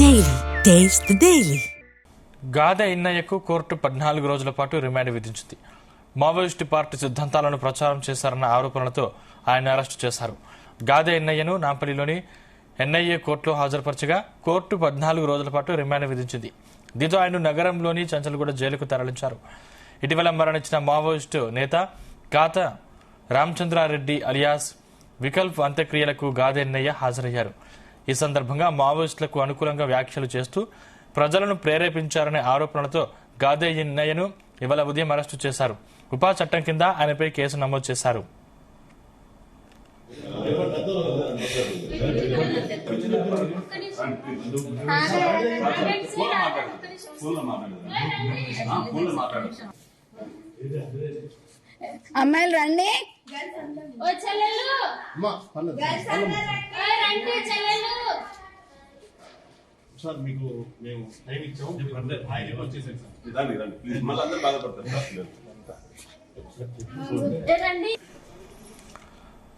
Daily taste the daily. Gade ఇన్నయ్యకు court 14 రోజుల పాటు రిమాండ్ విధించింది. మావోయిస్టు పార్టీ సిద్ధాంతాలను ప్రచారం చేశారన్న ఆరోపణలతో ఆయన అరెస్టు చేశారు. గాదె ఇన్నయ్యను నాంపల్లిలోని ఎన్ఐఏ కోర్టులో హాజరుపరచగా కోర్టు 14 రోజుల పాటు రిమాండ్ విధించింది. దీంతో ఆయన నగరంలోని చంచల్గూడ జైలుకు తరలించారు. ఇటీవల మరణించిన మావోయిస్టు నేత కాత రామచంద్రారెడ్డి అలియాస్ వికల్ప్ అంత్యక్రియలకు గాదె ఇన్నయ్య హాజరయ్యారు. ఈ సందర్భంగా మావోయిస్టులకు అనుకూలంగా వ్యాఖ్యలు చేస్తూ ప్రజలను ప్రేరేపించారనే ఆరోపణలతో గాదె ఇన్నయ్యను ఇవాళ ఉదయం అరెస్టు చేశారు. ఉపా చట్టం కింద ఆయనపై కేసు నమోదు చేశారు. అమ్మాయిలు రండి. సార్ మీకు మేము టైం ఇచ్చాము. మళ్ళీ అందరూ బాధపడతారు.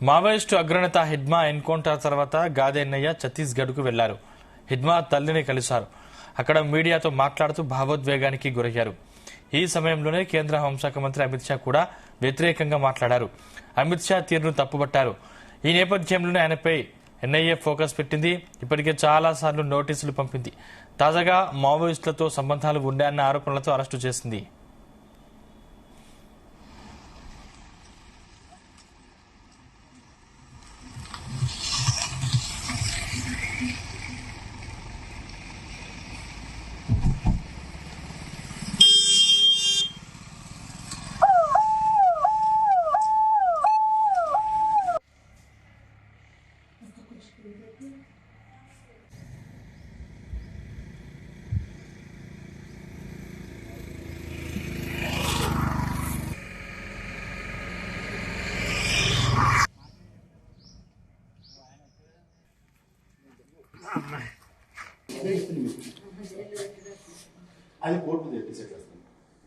మావోయిస్టు అగ్రనేత హిడ్మా ఎన్కౌంటర్ తర్వాత గాదె ఇన్నయ్య ఛత్తీస్గఢ్ కు వెళ్లారు. హిడ్మా తల్లిని కలిశారు. అక్కడ మీడియాతో మాట్లాడుతూ భావోద్వేగానికి గురయ్యారు. ఈ సమయంలోనే కేంద్ర హోంశాఖ మంత్రి అమిత్ షా కూడా వ్యతిరేకంగా మాట్లాడారు. అమిత్ షా తీరును తప్పుబట్టారు. ఈ నేపథ్యంలోనే ఆయనపై ఎన్ఐఏ ఫోకస్ పెట్టింది. ఇప్పటికే చాలా సార్లు నోటీసులు పంపింది. తాజాగా మావోయిస్టులతో సంబంధాలు ఉన్నాయన్న ఆరోపణలతో అరెస్టు చేసింది. అది కోర్టు తెప్పించారు.